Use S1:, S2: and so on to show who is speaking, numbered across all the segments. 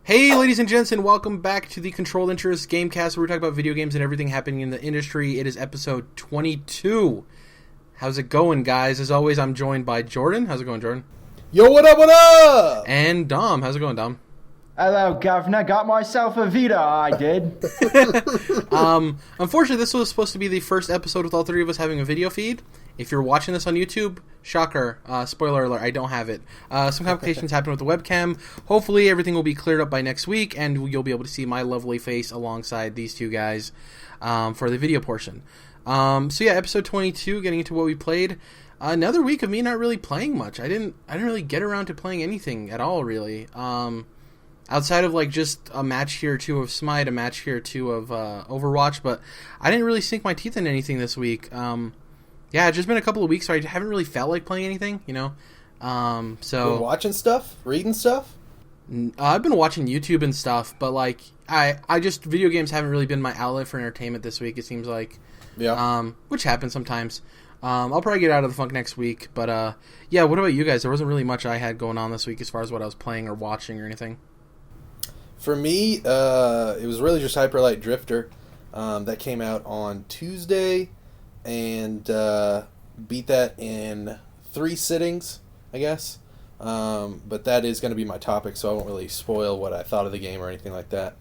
S1: Hey, ladies and gents, and welcome back to the Controlled Interest Gamecast, where we talk about video games and everything happening in the industry. It is episode 22. How's it going, guys? As always, I'm joined by Jordan. How's it going, Jordan?
S2: Yo, what up, what up?
S1: And Dom. How's it going, Dom?
S3: Hello, Governor. Got myself a Vita, I did.
S1: Unfortunately, this was supposed to be the first episode with all three of us having a video feed. If you're watching this on YouTube, shocker, spoiler alert, I don't have it. Some complications happened with the webcam. Hopefully everything will be cleared up by next week, and you'll be able to see my lovely face alongside these two guys for the video portion. So yeah, episode 22, getting into what we played. Another week of me not really playing much. I didn't really get around to playing anything at all, really. Outside of like just a match here or two of Smite, a match here or two of Overwatch, but I didn't really sink my teeth in anything this week. Yeah, it's just been a couple of weeks, so I haven't really felt like playing anything, you know?
S2: Been watching stuff? Reading stuff?
S1: I've been watching YouTube and stuff, but, like, I just, video games haven't really been my outlet for entertainment this week, it seems like.
S2: Yeah.
S1: Which happens sometimes. I'll probably get out of the funk next week, but, yeah, what about you guys? There wasn't really much I had going on this week as far as what I was playing or watching or anything.
S2: For me, it was really just Hyper Light Drifter. That came out on Tuesday. And beat that in 3 sittings, I guess. But that is going to be my topic, so I won't really spoil what I thought of the game or anything like that.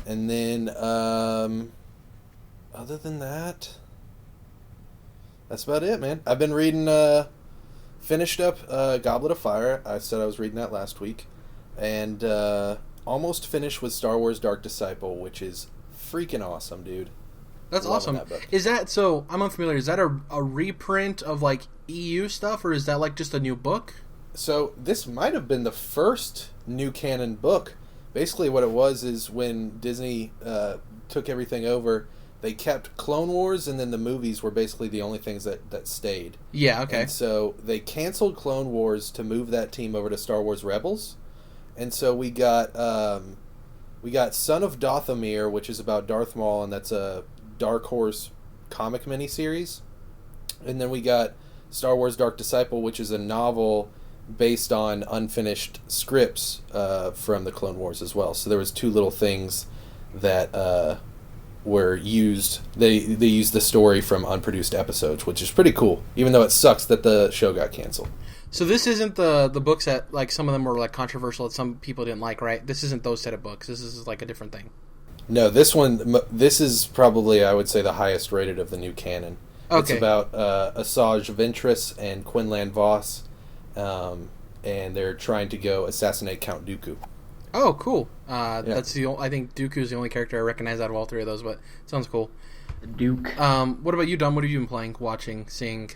S2: And then, other than that, that's about it, man. I've been reading, finished up Goblet of Fire. I said I was reading that last week. And almost finished with Star Wars Dark Disciple, which is freaking awesome, dude.
S1: That's awesome. Is that, so, I'm unfamiliar, is that a reprint of, like, EU stuff, or is that, like, just a new book?
S2: So, this might have been the first new canon book. Basically, what it was is when Disney took everything over, they kept Clone Wars, and then the movies were basically the only things that stayed.
S1: Yeah, okay.
S2: And so, they canceled Clone Wars to move that team over to Star Wars Rebels. And so, we got Son of Dathomir, which is about Darth Maul, and that's a Dark Horse comic miniseries, and then we got Star Wars Dark Disciple, which is a novel based on unfinished scripts from the Clone Wars as well. So there was 2 little things that were used. They used the story from unproduced episodes, which is pretty cool, even though it sucks that the show got canceled.
S1: So this isn't the books that, like, some of them were, like, controversial that some people didn't like, right? This isn't those set of books. This is, like, a different thing.
S2: No, this is probably, I would say, the highest rated of the new canon. Okay. It's about Asajj Ventress and Quinlan Voss, and they're trying to go assassinate Count Dooku.
S1: Oh, cool.
S2: Yeah.
S1: That's I think Dooku's the only character I recognize out of all 3 of those, but it sounds cool.
S3: Duke.
S1: What about you, Dom? What have you been playing, watching, seeing?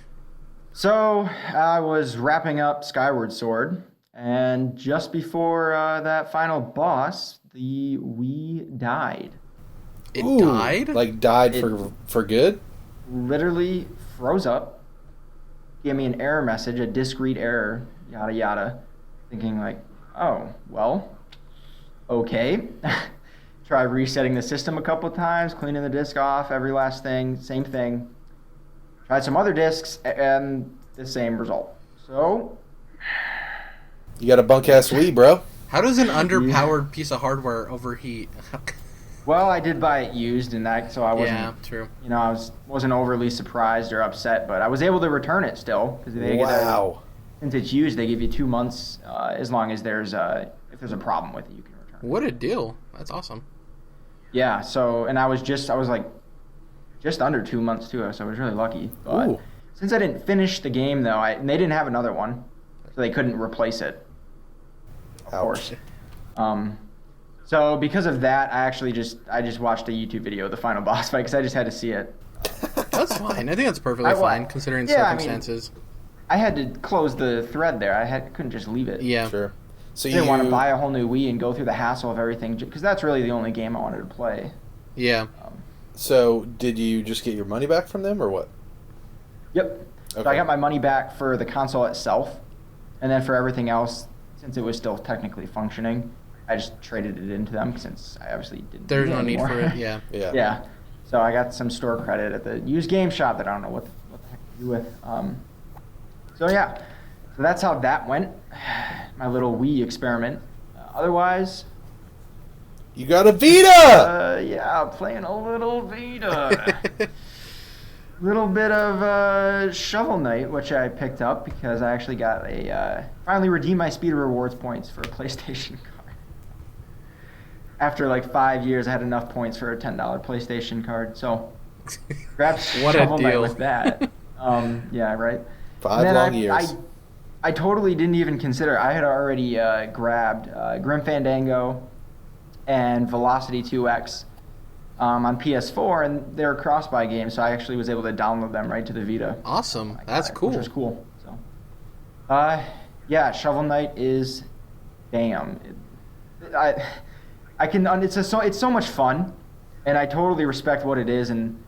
S3: So, I was wrapping up Skyward Sword, and just before that final boss, the Wii died.
S1: It died?
S2: Like died for good?
S3: Literally froze up, gave me an error message, a discrete error, yada yada, thinking like, oh, well, okay. Try resetting the system a couple times, cleaning the disk off, every last thing, same thing. Tried some other disks, and the same result. So,
S2: you got a bunk-ass Wii, bro.
S1: How does an underpowered piece of hardware overheat?
S3: Well, I did buy it used, and that, so I wasn't.
S1: Yeah, true.
S3: You know, I wasn't overly surprised or upset, but I was able to return it still because since it's used, they give you 2 months as long as if there's a problem with it, you can return it.
S1: What a deal! That's awesome.
S3: Yeah. So, and I was like just under 2 months too, so I was really lucky. But since I didn't finish the game though, and they didn't have another one, so they couldn't replace it. Of course. So because of that, I just watched a YouTube video of the final boss fight because I just had to see it.
S1: That's fine. I think that's perfectly fine considering circumstances.
S3: I had to close the thread there. Couldn't just leave it.
S1: Yeah.
S2: Sure. So
S3: I didn't want to buy a whole new Wii and go through the hassle of everything because that's really the only game I wanted to play.
S1: Yeah.
S2: So did you just get your money back from them or what?
S3: Yep.
S2: Okay.
S3: So I got my money back for the console itself, and then for everything else, since it was still technically functioning, I just traded it into them since I obviously didn't.
S1: There's no need for it. Yeah.
S2: Yeah.
S3: Yeah. So I got some store credit at the used game shop that I don't know what the heck to do with. So yeah, so that's how that went. My little Wii experiment. Otherwise,
S2: You got a Vita!
S3: Yeah, playing a little Vita. Little bit of Shovel Knight, which I picked up because I actually got finally redeemed my Speed Rewards points for a PlayStation card. After like 5 years, I had enough points for a $10 PlayStation card, so grabbed Shovel Knight with that. Yeah, right.
S2: 5 long years.
S3: I totally didn't even consider. I had already grabbed Grim Fandango and Velocity 2X on PS4, and they're cross-buy games, so I actually was able to download them right to the Vita.
S1: Awesome. That's cool.
S3: Which was cool. So, yeah, Shovel Knight is damn. It's so much fun, and I totally respect what it is, and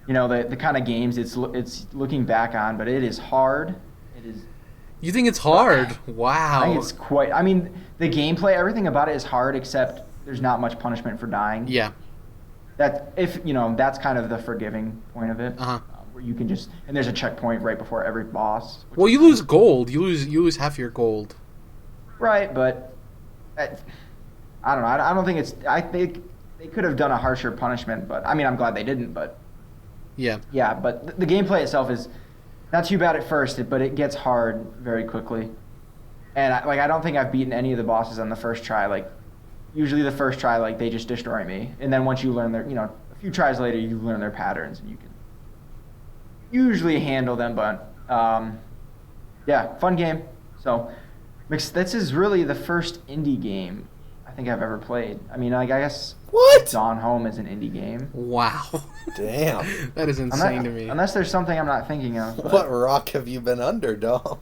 S3: you know the kind of games it's looking back on, but it is hard. It is.
S1: You think it's hard? Wow.
S3: I think it's quite. I mean, the gameplay, everything about it is hard, except there's not much punishment for dying.
S1: Yeah.
S3: That's kind of the forgiving point of it. Where you can and there's a checkpoint right before every boss.
S1: Well, you lose gold. You lose half your gold.
S3: Right, but I don't know. I don't think it's. I think they could have done a harsher punishment, but I mean, I'm glad they didn't. But
S1: yeah.
S3: Yeah, but the gameplay itself is not too bad at first, but it gets hard very quickly. And I don't think I've beaten any of the bosses on the first try. Like, usually the first try, like, they just destroy me. And then once you learn a few tries later, you learn their patterns, and you can usually handle them. But, yeah, fun game. So, this is really the first indie game I think I've ever played. I mean, I guess
S2: What?
S3: Gone Home is an indie game.
S1: Wow.
S2: Damn.
S1: That is insane to me.
S3: Unless there's something I'm not thinking of. But.
S2: What rock have you been under, Dom?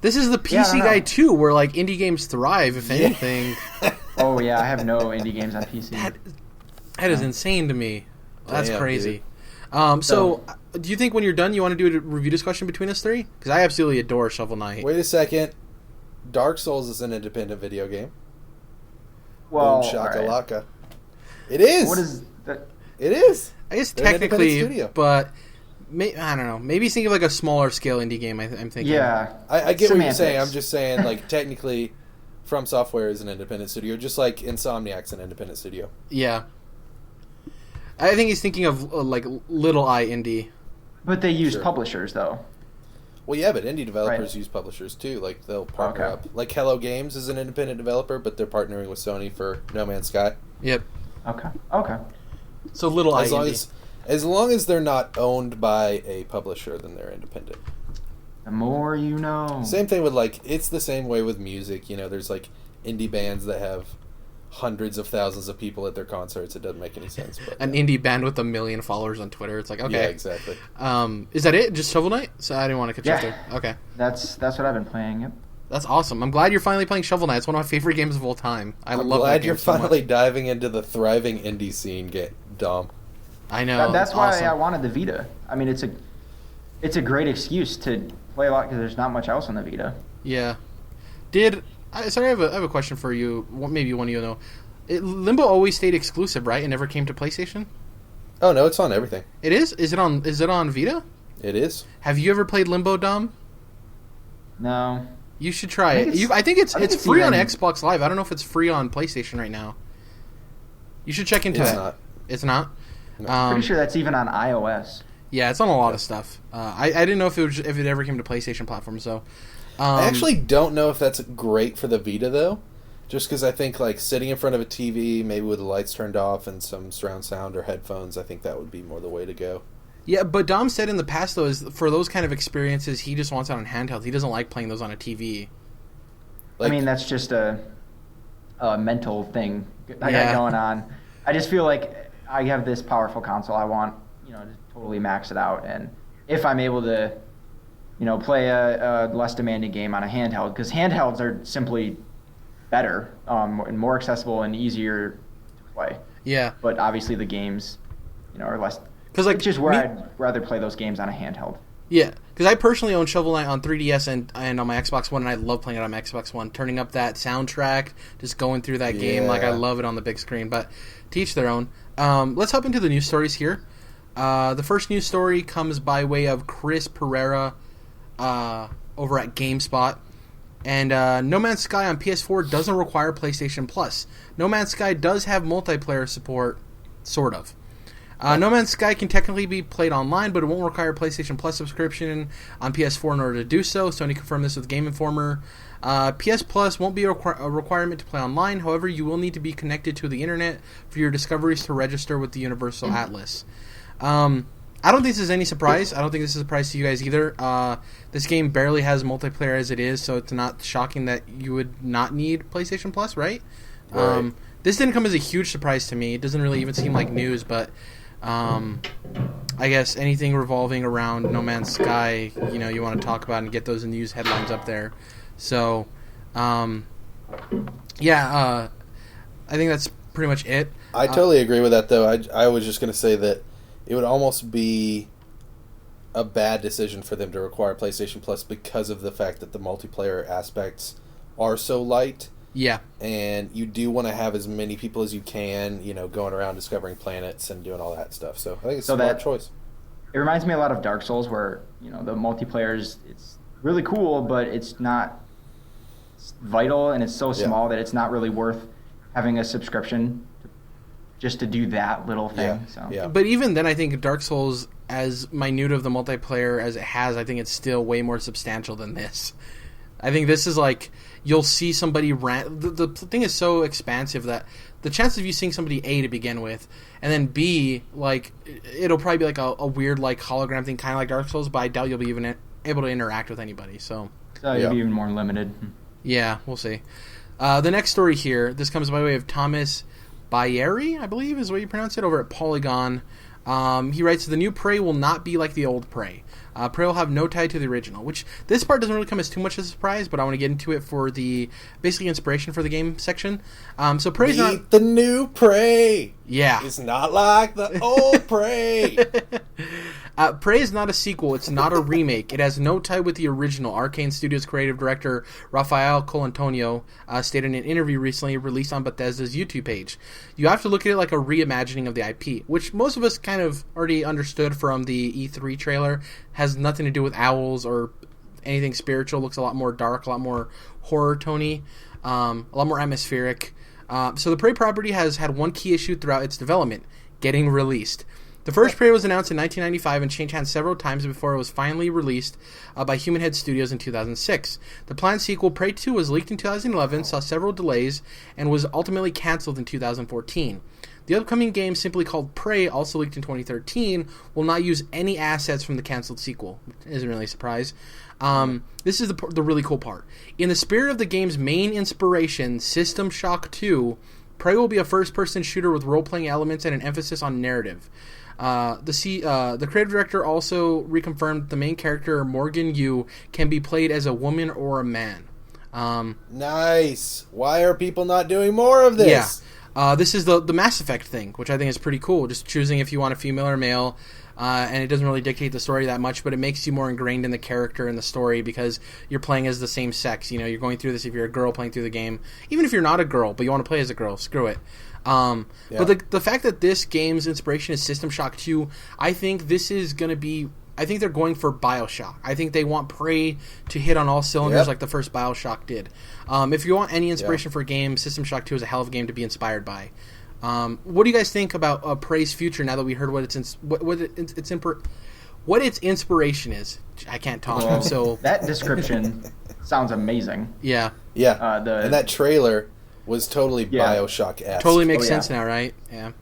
S1: This is the PC guy, too, where, like, indie games thrive, if anything.
S3: Oh, yeah, I have no indie games on PC.
S1: That is insane to me. That's
S2: Damn,
S1: crazy. So, do you think when you're done, you want to do a review discussion between us three? Because I absolutely adore Shovel Knight.
S2: Wait a second. Dark Souls is an independent video game.
S3: Well,
S2: Boom shakalaka.
S3: Right.
S2: It is.
S3: What is that?
S2: It is.
S1: I guess
S2: They're an
S1: technically,
S2: independent studio.
S1: but I don't know. Maybe think of like a smaller scale indie game. I'm thinking.
S3: Yeah,
S2: I get what you're saying.
S3: Semantics.
S2: I'm just saying, like, technically, From Software is an independent studio, just like Insomniac's an independent studio.
S1: Yeah. I think he's thinking of like Little I Indie.
S3: But they use
S2: Sure.
S3: publishers, though.
S2: Well, yeah, but indie developers
S3: Right.
S2: use publishers too. Like, they'll partner
S3: Okay.
S2: up. Like, Hello Games is an independent developer, but they're partnering with Sony for No Man's Sky.
S1: Yep.
S3: Okay.
S1: So Little I Indie.
S2: As long as they're not owned by a publisher, then they're independent.
S3: The more you know.
S2: Same thing with, like, it's the same way with music. You know, there's, like, indie bands that have hundreds of thousands of people at their concerts. It doesn't make any sense. But
S1: An indie band with 1 million followers on Twitter. It's like, okay.
S2: Yeah, exactly.
S1: Is that it? Just Shovel Knight? So I didn't want to cut you off there. Okay.
S3: That's what I've been playing. Yep.
S1: That's awesome. I'm glad you're finally playing Shovel Knight. It's one of my favorite games of all time.
S2: I'm
S1: love that
S2: glad
S1: game
S2: you're
S1: so much.
S2: finally diving into the thriving indie scene, Dom.
S1: I know.
S3: That's
S1: it's
S3: why
S1: awesome.
S3: I wanted the Vita. I mean, it's a great excuse to play a lot because there's not much else on the Vita.
S1: Yeah. Sorry, I have a question for you. Maybe one of you know. Limbo always stayed exclusive, right? It never came to PlayStation?
S2: Oh, no, it's on everything.
S1: It is? Is it on Vita?
S2: It is.
S1: Have you ever played Limbo, Dom?
S3: No.
S1: You should try
S3: I think
S1: it.
S3: it's-
S1: I think it's
S3: I think it's
S1: free on
S3: even-
S1: Xbox Live. I don't know if it's free on PlayStation right now. You should check into
S2: It's
S1: it.
S2: not.
S1: It's not?
S3: Pretty sure that's even on iOS.
S1: Yeah, it's on a lot of stuff. I didn't know if it ever came to PlayStation platforms, so...
S2: I actually don't know if that's great for the Vita, though. Just because I think, like, sitting in front of a TV, maybe with the lights turned off and some surround sound or headphones, I think that would be more the way to go.
S1: Yeah, but Dom said in the past, though, is for those kind of experiences, he just wants it on handheld. He doesn't like playing those on a TV.
S2: Like,
S3: I mean, that's just a mental thing I
S1: Yeah.
S3: got going on. I just feel like I have this powerful console. I want, to totally max it out. And if I'm able to, play a less demanding game on a handheld, because handhelds are simply better and more accessible and easier to play.
S1: Yeah.
S3: But obviously the games, are less.
S1: Because like
S3: Which is where I'd rather play those games on a handheld.
S1: Yeah, because I personally own Shovel Knight on 3DS and on my Xbox One, and I love playing it on my Xbox One. Turning up that soundtrack, just going through that game, like I love it on the big screen. But to each their own. Let's hop into the news stories here. The first news story comes by way of Chris Pereira over at GameSpot. And No Man's Sky on PS4 doesn't require PlayStation Plus. No Man's Sky does have multiplayer support, sort of. No Man's Sky can technically be played online, but it won't require PlayStation Plus subscription on PS4 in order to do so. Sony confirmed this with Game Informer. PS Plus won't be a requirement to play online. However, you will need to be connected to the internet for your discoveries to register with the Universal Atlas. I don't think this is any surprise. I don't think this is a surprise to you guys either. This game barely has multiplayer as it is, so it's not shocking that you would not need PlayStation Plus, right? This didn't come as a huge surprise to me. It doesn't really even seem like news, but I guess anything revolving around No Man's Sky, you want to talk about and get those news headlines up there. So, I think that's pretty much it.
S2: I totally agree with that, though. I was just going to say that it would almost be a bad decision for them to require PlayStation Plus because of the fact that the multiplayer aspects are so light.
S1: Yeah.
S2: And you do want to have as many people as you can, going around discovering planets and doing all that stuff. So I think it's a smart choice.
S3: It reminds me a lot of Dark Souls where, the multiplayer it's really cool, but it's not vital and it's so small that it's not really worth having a subscription just to do that little thing.
S1: But even then, I think Dark Souls, as minute of the multiplayer as it has, I think it's still way more substantial than this. I think this is like, you'll see somebody rant. The thing is so expansive that the chance of you seeing somebody A to begin with, and then B, like, it'll probably be like a weird like hologram thing, kind of like Dark Souls, but I doubt you'll be even able to interact with anybody. So
S3: you'll be even more limited.
S1: Yeah, we'll see. The next story here, this comes by way of Thomas Bayeri, I believe is what you pronounce it, over at Polygon. He writes, the new Prey will not be like the old Prey. Prey will have no tie to the original, which this part doesn't really come as too much of a surprise, but I want to get into it for the basically inspiration for the game section. So Prey's not
S2: the new Prey.
S1: Yeah,
S2: it's not like the old Prey.
S1: Prey is not a sequel. It's not a remake. It has no tie with the original. Arkane Studios creative director Rafael Colantonio stated in an interview recently released on Bethesda's YouTube page. You have to look at it like a reimagining of the IP, which most of us kind of already understood from the E3 trailer. Has nothing to do with owls or anything spiritual. Looks a lot more dark, a lot more horror-tony, a lot more atmospheric. So the Prey property has had one key issue throughout its development: getting released. The first Prey was announced in 1995 and changed hands several times before it was finally released by Human Head Studios in 2006. The planned sequel, Prey 2, was leaked in 2011, saw several delays, and was ultimately canceled in 2014. The upcoming game, simply called Prey, also leaked in 2013, will not use any assets from the canceled sequel. Isn't really a surprise. This is the really cool part. In the spirit of the game's main inspiration, System Shock 2, Prey will be a first-person shooter with role-playing elements and an emphasis on narrative. The creative director also reconfirmed the main character, Morgan Yu, can be played as a woman or a man.
S2: Nice. Why are people not doing more of this?
S1: Yeah. This is the Mass Effect thing, which I think is pretty cool. Just choosing if you want a female or male, and it doesn't really dictate the story that much, but it makes you more ingrained in the character and the story because you're playing as the same sex. You're going through this if you're a girl playing through the game. Even if you're not a girl, but you want to play as a girl, screw it. But the fact that this game's inspiration is System Shock 2, I think this is going to be... I think they're going for BioShock. I think they want Prey to hit on all cylinders like the first BioShock did. If you want any inspiration for a game, System Shock 2 is a hell of a game to be inspired by. What do you guys think about Prey's future now that we heard what its inspiration is? I can't talk.
S3: Well,
S1: so
S3: that description sounds amazing.
S1: Yeah.
S2: Yeah. And that trailer was totally BioShock-esque.
S1: Totally makes sense now, right? Yeah.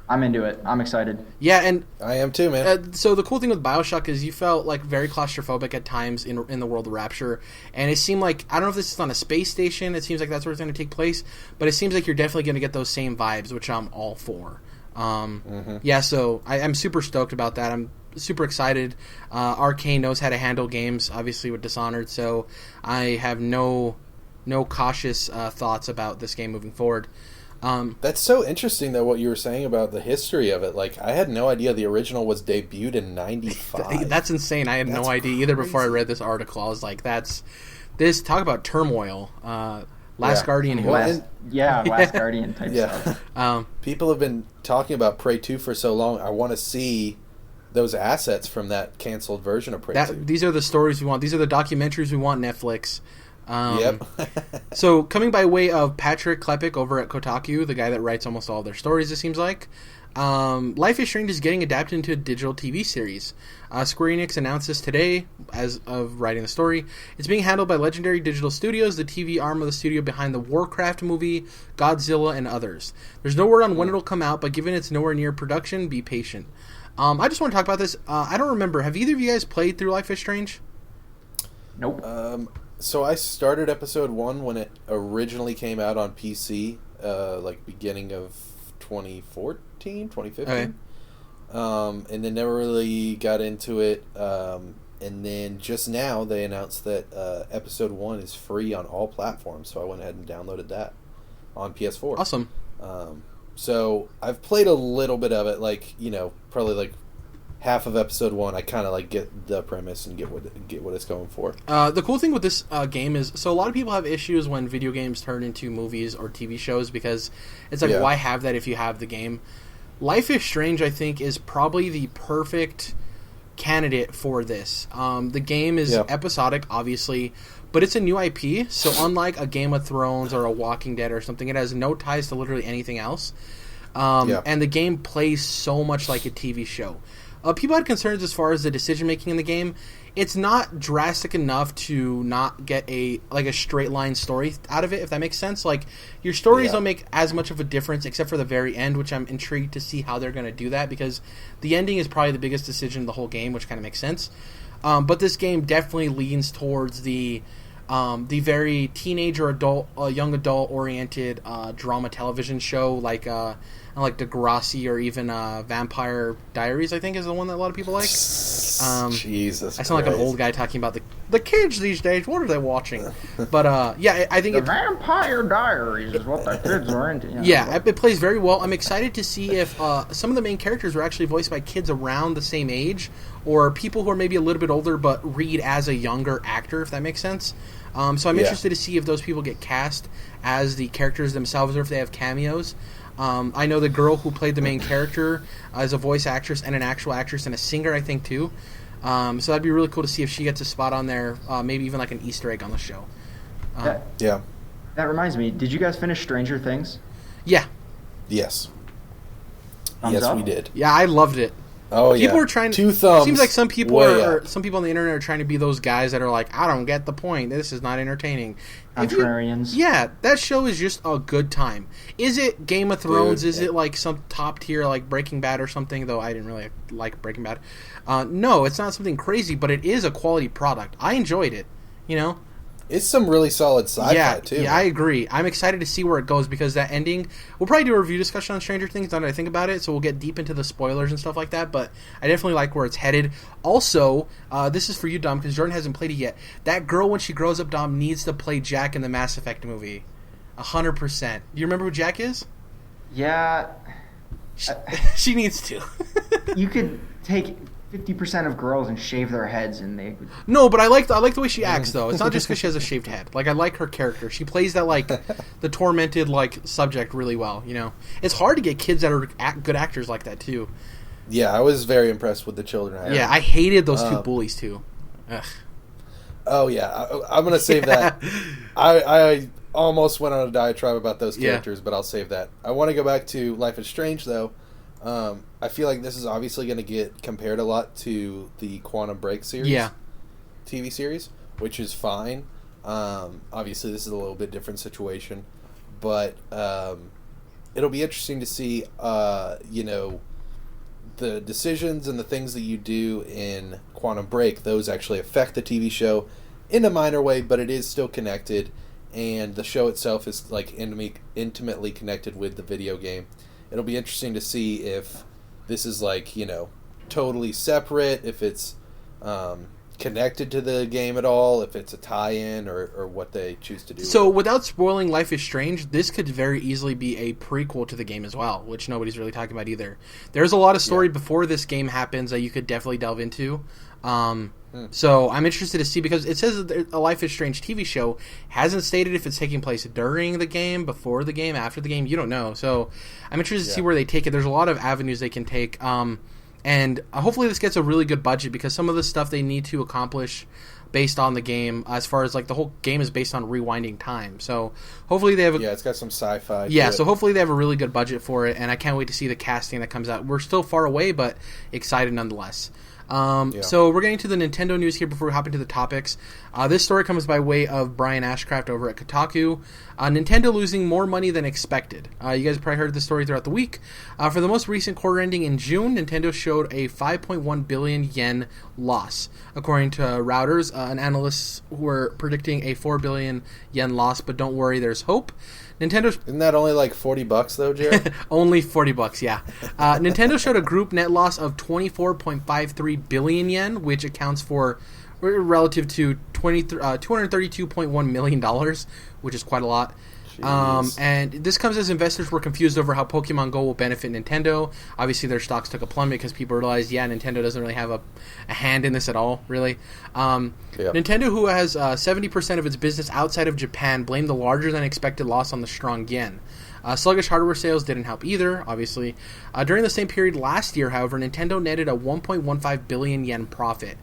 S3: I'm into it. I'm excited.
S1: Yeah, and
S2: I am too, man.
S1: So the cool thing with BioShock is you felt like very claustrophobic at times in the world of Rapture, and it seemed like, I don't know if this is on a space station, it seems like that's where it's going to take place, but it seems like you're definitely going to get those same vibes, which I'm all for. Yeah, so I'm super stoked about that. I'm super excited. Arkane knows how to handle games, obviously with Dishonored, so I have no cautious thoughts about this game moving forward.
S2: That's so interesting, though, what you were saying about the history of it. Like, I had no idea the original was debuted in 95.
S1: That's insane. I had no idea either before I read this article. I was like, talk about turmoil. Last Guardian.
S3: Last Guardian type stuff.
S2: People have been talking about Prey 2 for so long. I want to see those assets from that canceled version of Prey 2.
S1: These are the stories we want. These are the documentaries we want, Netflix.
S2: Yep.
S1: So, coming by way of Patrick Klepek over at Kotaku, the guy that writes almost all their stories, it seems like, Life is Strange is getting adapted into a digital TV series. Square Enix announced this today, as of writing the story. It's being handled by Legendary Digital Studios, the TV arm of the studio behind the Warcraft movie, Godzilla, and others. There's no word on when it'll come out, but given it's nowhere near production, be patient. I just want to talk about this. I don't remember. Have either of you guys played through Life is Strange?
S3: Nope.
S2: So I started episode 1 when it originally came out on PC, beginning of 2014, 2015.
S1: Okay.
S2: And then never really got into it. And then just now they announced that episode 1 is free on all platforms, so I went ahead and downloaded that on PS4.
S1: Awesome.
S2: So I've played a little bit of it, probably half of episode 1. I kind of get the premise and get what it's going for.
S1: The cool thing with this game is, so a lot of people have issues when video games turn into movies or TV shows because it's like, why have that if you have the game? Life is Strange, I think, is probably the perfect candidate for this. The game is episodic, obviously, but it's a new IP, so unlike a Game of Thrones or a Walking Dead or something, it has no ties to literally anything else. And the game plays so much like a TV show. People had concerns as far as the decision-making in the game. It's not drastic enough to not get a straight line story out of it, if that makes sense. Like, your stories don't make as much of a difference except for the very end, which I'm intrigued to see how they're going to do that, because the ending is probably the biggest decision of the whole game, which kind of makes sense. But this game definitely leans towards the very teenage or young adult-oriented drama television show, like Degrassi or even Vampire Diaries, I think, is the one that a lot of people like.
S2: Jesus,
S1: I sound like an old guy talking about the kids these days. What are they watching? But I think
S3: Vampire Diaries is what the kids are into.
S1: It plays very well. I'm excited to see if some of the main characters were actually voiced by kids around the same age, or people who are maybe a little bit older but read as a younger actor, if that makes sense. So I'm interested to see if those people get cast as the characters themselves or if they have cameos. I know the girl who played the main character is a voice actress and an actual actress and a singer, I think, too. So that'd be really cool to see if she gets a spot on there, maybe even like an Easter egg on the show.
S3: That reminds me, did you guys finish Stranger Things?
S1: Yeah.
S2: Yes.
S3: Thumbs up?
S2: We did.
S1: Yeah, I loved it.
S2: Oh,
S1: people are trying to...
S2: 2 thumbs.
S1: Seems like some people some people on the internet are trying to be those guys that are like, I don't get the point. This is not entertaining.
S3: Contrarians.
S1: That show is just a good time. Is it Game of Thrones? Is it like some top tier like Breaking Bad or something? Though I didn't really like Breaking Bad. No, it's not something crazy, but it is a quality product. I enjoyed it.
S2: It's some really solid sci-fi, too.
S1: Yeah, I agree. I'm excited to see where it goes, because that ending... We'll probably do a review discussion on Stranger Things now that I think about it, so we'll get deep into the spoilers and stuff like that, but I definitely like where it's headed. Also, this is for you, Dom, because Jordan hasn't played it yet. That girl, when she grows up, Dom, needs to play Jack in the Mass Effect movie. 100%. Do you remember who Jack is?
S3: Yeah.
S1: She needs to.
S3: You could take 50% of girls and shave their heads, and they would...
S1: No, but I like the way she acts, though. It's not just because she has a shaved head. Like, I like her character. She plays that, like, the tormented, like, subject really well, It's hard to get kids that are good actors like that, too.
S2: Yeah, I was very impressed with the children.
S1: Yeah, I hated those 2 bullies, too. Ugh.
S2: Oh, yeah. I'm going to save that. I almost went on a diatribe about those characters, but I'll save that. I want to go back to Life is Strange, though. I feel like this is obviously going to get compared a lot to the Quantum Break series, TV series, which is fine. Obviously, this is a little bit different situation, but it'll be interesting to see, the decisions and the things that you do in Quantum Break. Those actually affect the TV show in a minor way, but it is still connected, and the show itself is like intimately connected with the video game. It'll be interesting to see if this is totally separate, if it's connected to the game at all, if it's a tie-in or what they choose to do.
S1: So without spoiling Life is Strange, this could very easily be a prequel to the game as well, which nobody's really talking about either. There's a lot of story before this game happens that you could definitely delve into. So I'm interested to see, because it says that a Life is Strange TV show hasn't stated if it's taking place during the game, before the game, after the game. You don't know. So I'm interested to see where they take it. There's a lot of avenues they can take. And hopefully this gets a really good budget, because some of the stuff they need to accomplish based on the game, as far as like the whole game is based on rewinding time. So hopefully they have
S2: it's got some sci-fi.
S1: Yeah, so hopefully they have a really good budget for it, and I can't wait to see the casting that comes out. We're still far away, but excited nonetheless. So we're getting to the Nintendo news here before we hop into the topics. This story comes by way of Brian Ashcraft over at Kotaku. Nintendo losing more money than expected. You guys probably heard this story throughout the week. For the most recent quarter ending in June, Nintendo showed a 5.1 billion yen loss, according to Routers, an analyst who were predicting a 4 billion yen loss, but don't worry, there's hope.
S2: Isn't that only like $40 though, Jared?
S1: Only $40, yeah. Nintendo showed a group net loss of 24.53 billion yen, which accounts for relative to $232.1 million, which is quite a lot. And this comes as investors were confused over how Pokemon Go will benefit Nintendo. Obviously, their stocks took a plummet because people realized, Nintendo doesn't really have a hand in this at all, really. Nintendo, who has 70% of its business outside of Japan, blamed the larger-than-expected loss on the strong yen. Sluggish hardware sales didn't help either, obviously. During the same period last year, however, Nintendo netted a 1.15 billion yen profit.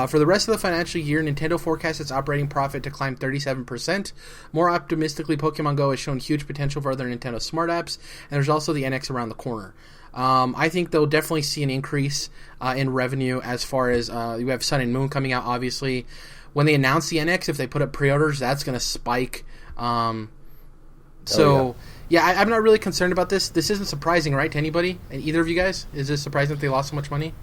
S1: For the rest of the financial year, Nintendo forecasts its operating profit to climb 37%. More optimistically, Pokemon Go has shown huge potential for other Nintendo smart apps, and there's also the NX around the corner. I think they'll definitely see an increase in revenue as far as you have Sun and Moon coming out, obviously. When they announce the NX, if they put up pre-orders, that's going to spike. I'm not really concerned about this. This isn't surprising, right, to anybody? And either of you guys? Is this surprising that they lost so much money?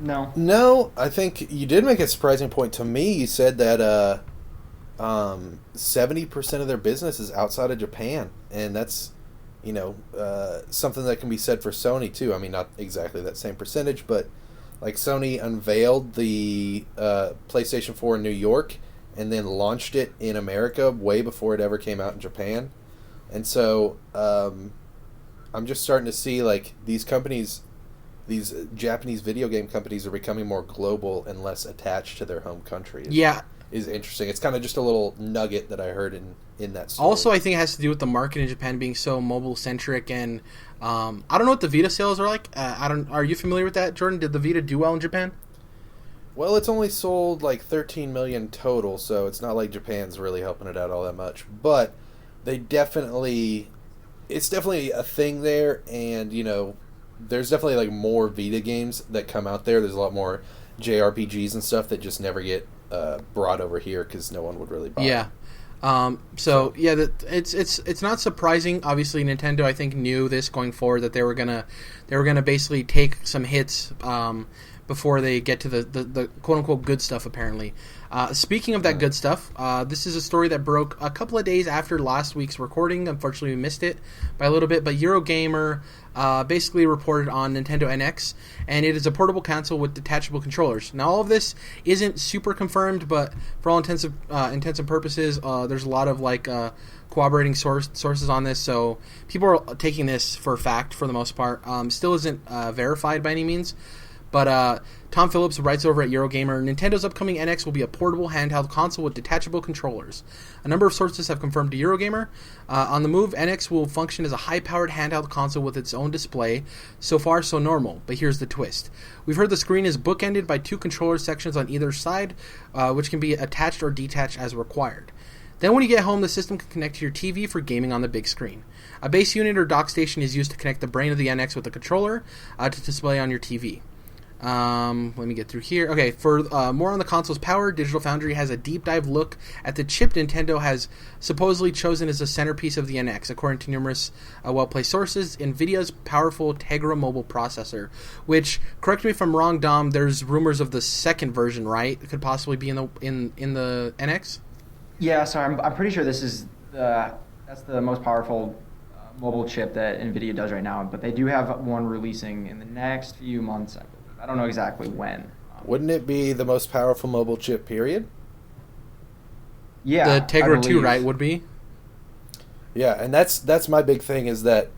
S2: No, I think you did make a surprising point to me. You said that 70% of their business is outside of Japan, and that's something that can be said for Sony too. I mean, not exactly that same percentage, but like Sony unveiled the PlayStation 4 in New York and then launched it in America way before it ever came out in Japan. And so I'm just starting to see like these companies, these Japanese video game companies, are becoming more global and less attached to their home country. Is interesting. It's kind of just a little nugget that I heard in that story.
S1: Also, I think it has to do with the market in Japan being so mobile centric, and I don't know what the Vita sales are like. Are you familiar with that, Jordan? Did the Vita do well in Japan?
S2: Well, it's only sold like 13 million total, so it's not like Japan's really helping it out all that much. But it's definitely a thing there, and there's definitely like more Vita games that come out there. There's a lot more JRPGs and stuff that just never get brought over here because no one would really buy it. It's not surprising. Obviously, Nintendo, I think, knew this going forward, that they were gonna basically take some hits before they get to the quote unquote good stuff. Apparently, speaking of that good stuff, this is a story that broke a couple of days after last week's recording. Unfortunately, we missed it by a little bit, but Eurogamer basically reported on Nintendo NX, and it is a portable console with detachable controllers. Now, all of this isn't super confirmed, but for all intents and purposes, there's a lot of corroborating sources on this, so people are taking this for fact for the most part. Still isn't verified by any means. But Tom Phillips writes over at Eurogamer, Nintendo's upcoming NX will be a portable handheld console with detachable controllers. A number of sources have confirmed to Eurogamer. On the move, NX will function as a high-powered handheld console with its own display. So far, so normal, but here's the twist. We've heard the screen is bookended by two controller sections on either side, which can be attached or detached as required. Then when you get home, the system can connect to your TV for gaming on the big screen. A base unit or dock station is used to connect the brain of the NX with the controller to display on your TV. Let me get through here. Okay, for more on the console's power, Digital Foundry has a deep dive look at the chip Nintendo has supposedly chosen as the centerpiece of the NX. According to numerous well-placed sources, NVIDIA's powerful Tegra mobile processor, which, correct me if I'm wrong, Dom, there's rumors of the second version, right? It could possibly be in the NX?
S3: Yeah, so I'm pretty sure this is that's the most powerful mobile chip that NVIDIA does right now, but they do have one releasing in the next few months, I believe. I don't know exactly when.
S2: Wouldn't it be the most powerful mobile chip, period?
S3: Yeah.
S1: The Tegra 2, right, would be?
S2: Yeah, and that's my big thing, is that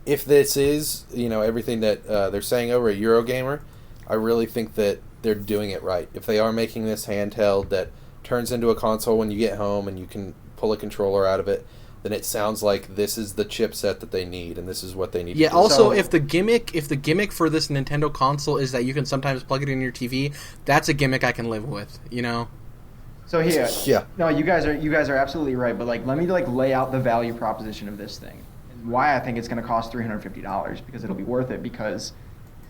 S2: if this is, everything that they're saying over at Eurogamer, I really think that they're doing it right. If they are making this handheld that turns into a console when you get home and you can pull a controller out of it, then it sounds like this is the chipset that they need, and this is what they need.
S1: Yeah.
S2: to do.
S1: Also, if the gimmick for this Nintendo console is that you can sometimes plug it in your TV, that's a gimmick I can live with. You know.
S3: So here,
S2: yeah,
S3: no, you guys are absolutely right. But like, let me like lay out the value proposition of this thing, and why I think it's going to cost $350 because it'll be worth it. Because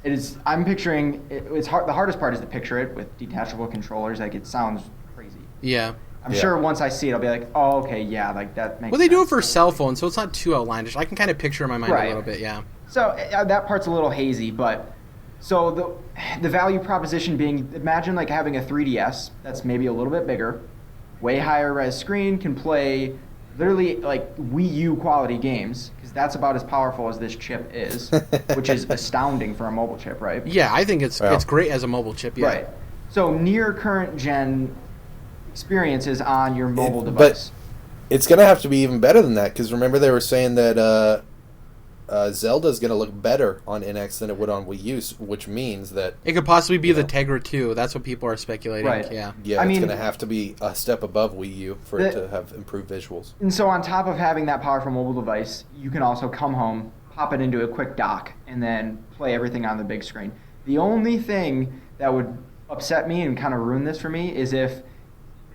S3: it is. I'm picturing it's hard. The hardest part is to picture it with detachable controllers. Like it sounds crazy.
S1: Yeah.
S3: I'm sure once I see it, I'll be like, oh, okay, yeah, like that makes.
S1: Well, they do it
S3: sense.
S1: for cell phones, so it's not too outlandish. I can kind of picture in my mind a little bit. Yeah.
S3: So that part's a little hazy, but so the value proposition being, imagine like having a 3DS that's maybe a little bit bigger, way higher res screen, can play literally like Wii U quality games, because that's about as powerful as this chip is, which is astounding for a mobile chip, right?
S1: Yeah, I think it's great as a mobile chip. Yeah.
S3: Right. So near current gen experiences on your mobile device.
S2: But it's going to have to be even better than that, because remember they were saying that Zelda's going to look better on NX than it would on Wii U, which means that
S1: it could possibly be the Tegra 2. That's what people are speculating.
S3: Right.
S1: Yeah.
S2: Yeah, it's going to have to be a step above Wii U for it to have improved visuals.
S3: And so on top of having that powerful mobile device, you can also come home, pop it into a quick dock, and then play everything on the big screen. The only thing that would upset me and kind of ruin this for me is if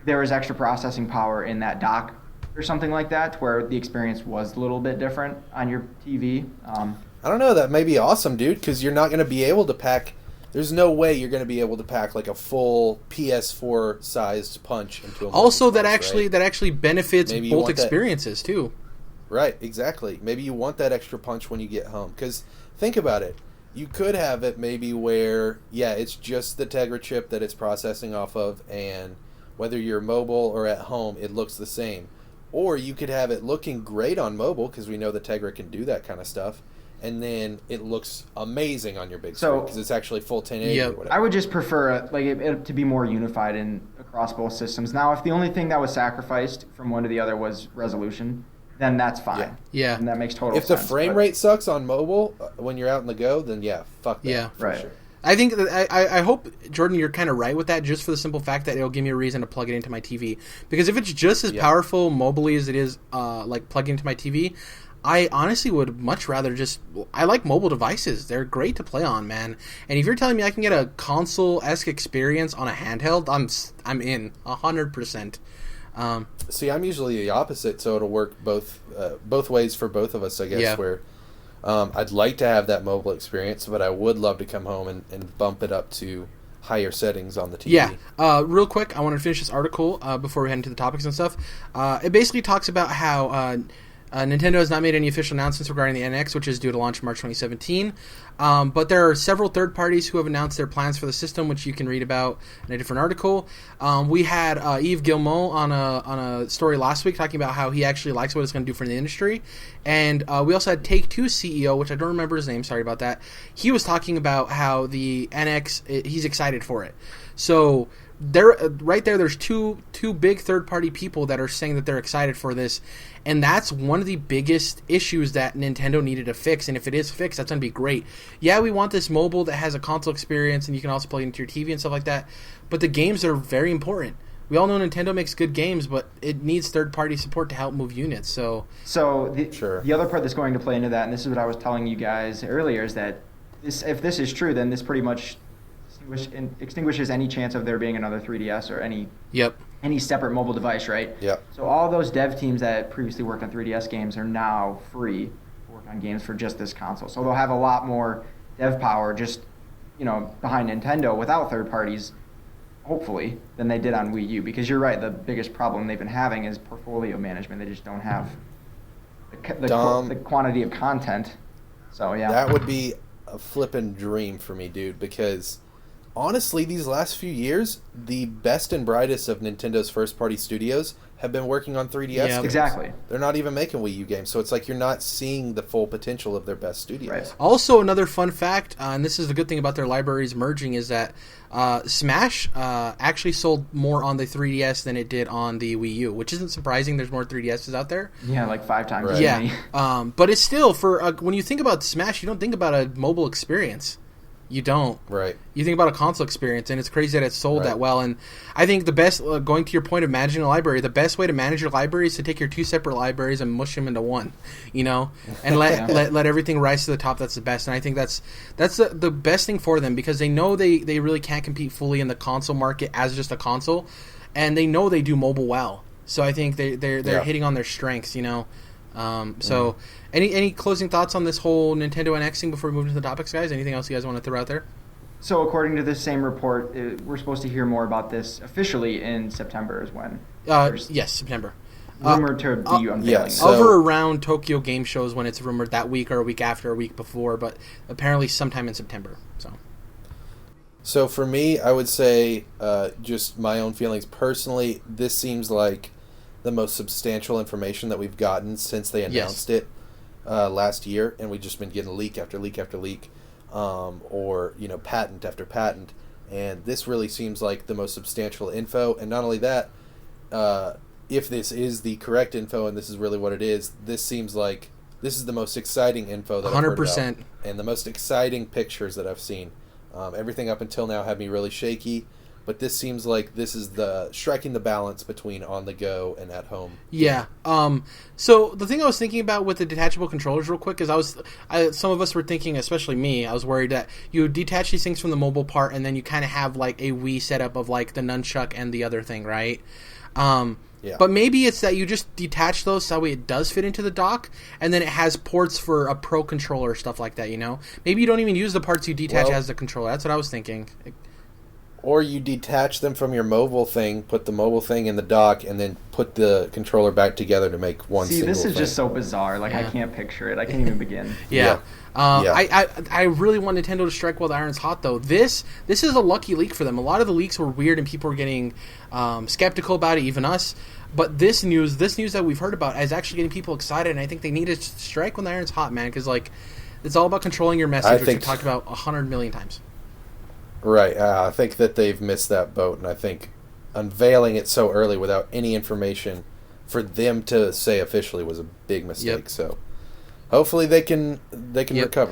S3: there was extra processing power in that dock or something like that, where the experience was a little bit different on your TV.
S2: I don't know. That may be awesome, dude, because you're not going to be able to pack. There's no way you're going to be able to pack like a full PS4 sized punch into a.
S1: Also,
S2: device,
S1: that actually benefits
S2: Maybe
S1: both experiences too.
S2: Right. Exactly. Maybe you want that extra punch when you get home. Because think about it. You could have it maybe where it's just the Tegra chip that it's processing off of, and whether you're mobile or at home, it looks the same. Or you could have it looking great on mobile, because we know the Tegra can do that kind of stuff, and then it looks amazing on your big screen because it's actually full 1080 or whatever.
S3: I would just prefer it to be more unified across both systems. Now, if the only thing that was sacrificed from one to the other was resolution, then that's fine.
S1: Yeah.
S3: And that makes total sense.
S2: If the frame rate sucks on mobile when you're out in the go, then fuck that.
S1: Yeah.
S3: Right.
S2: Sure.
S1: I think I hope, Jordan, you're kind of right with that, just for the simple fact that it'll give me a reason to plug it into my TV. Because if it's just as powerful mobily as it is like plugging into my TV, I honestly would much rather I like mobile devices. They're great to play on, man. And if you're telling me I can get a console-esque experience on a handheld, I'm in 100%.
S2: See, I'm usually the opposite, so it'll work both ways for both of us, I guess, where I'd like to have that mobile experience, but I would love to come home and bump it up to higher settings on the TV.
S1: Yeah. Real quick, I want to finish this article before we head into the topics and stuff. It basically talks about how Nintendo has not made any official announcements regarding the NX, which is due to launch in March 2017. But there are several third parties who have announced their plans for the system, which you can read about in a different article. We had Yves Guillemot on a story last week talking about how he actually likes what it's going to do for the industry. And we also had Take-Two CEO, which I don't remember his name, sorry about that. He was talking about how the NX, he's excited for it. So there's two big third-party people that are saying that they're excited for this, and that's one of the biggest issues that Nintendo needed to fix. And if it is fixed, that's going to be great. Yeah, we want this mobile that has a console experience, and you can also plug it into your TV and stuff like that, but the games are very important. We all know Nintendo makes good games, but it needs third-party support to help move units. So
S3: the other part that's going to play into that, and this is what I was telling you guys earlier, is that if this is true, then this pretty much extinguishes any chance of there being another 3DS or any separate mobile device, right?
S2: Yep.
S3: So all those dev teams that previously worked on 3DS games are now free to work on games for just this console. So they'll have a lot more dev power just, behind Nintendo without third parties, hopefully, than they did on Wii U. Because you're right, the biggest problem they've been having is portfolio management. They just don't have the quantity of content. So, yeah.
S2: That would be a flippin' dream for me, dude, because honestly, these last few years, the best and brightest of Nintendo's first-party studios have been working on 3DS games.
S3: Exactly.
S2: They're not even making Wii U games, so it's like you're not seeing the full potential of their best studios.
S3: Right.
S1: Also, another fun fact, and this is the good thing about their libraries merging, is that Smash actually sold more on the 3DS than it did on the Wii U, which isn't surprising. There's more 3DSs out there.
S3: Yeah, like 5 times
S2: Right.
S3: as many.
S1: But it's still, when you think about Smash, you don't think about a mobile experience. You don't.
S2: Right.
S1: You think about a console experience, and it's crazy that it's sold
S2: Right.
S1: that well. And I think the best, going to your point of managing a library, the best way to manage your library is to take your 2 separate libraries and mush them into one, and let everything rise to the top. That's the best. And I think that's the best thing for them, because they know they really can't compete fully in the console market as just a console, and they know they do mobile well. So I think they're hitting on their strengths, So, any closing thoughts on this whole Nintendo NX thing before we move into the topics, guys? Anything else you guys want to throw out there?
S3: So according to this same report, we're supposed to hear more about this officially in September is when.
S1: Yes, September.
S3: Rumored to be unveiling.
S2: yes.
S3: So,
S1: Over around Tokyo Game Shows when it's rumored that week or a week after, or a week before, but apparently sometime in September.
S2: So for me, I would say, just my own feelings personally, this seems like the most substantial information that we've gotten since they announced it last year, and we've just been getting leak after leak after leak, or patent after patent, and this really seems like the most substantial info. And not only that, if this is the correct info and this is really what it is, this seems like this is the most exciting info that I've heard about, and the most exciting pictures that I've seen. Everything up until now had me really shaky, but this seems like this is the striking the balance between on the go and at home.
S1: Yeah. So the thing I was thinking about with the detachable controllers real quick is some of us were thinking, especially me, I was worried that you would detach these things from the mobile part and then you kind of have like a Wii setup of like the nunchuck and the other thing, right?
S2: Yeah.
S1: But maybe it's that you just detach those so that way it does fit into the dock, and then it has ports for a Pro controller, stuff like that, Maybe you don't even use the parts you detach as the controller. That's what I was thinking.
S2: Or you detach them from your mobile thing, put the mobile thing in the dock, and then put the controller back together to make one single thing.
S3: See, this is just so bizarre. Like, I can't picture it. I can't even begin.
S1: Yeah. I really want Nintendo to strike while the iron's hot, though. This is a lucky leak for them. A lot of the leaks were weird, and people were getting skeptical about it, even us. But this news that we've heard about is actually getting people excited, and I think they need to strike when the iron's hot, man, because it's all about controlling your message, which we've talked about 100 million times.
S2: Right. I think that they've missed that boat, and I think unveiling it so early without any information for them to say officially was a big mistake.
S1: Yep.
S2: So hopefully they can recover.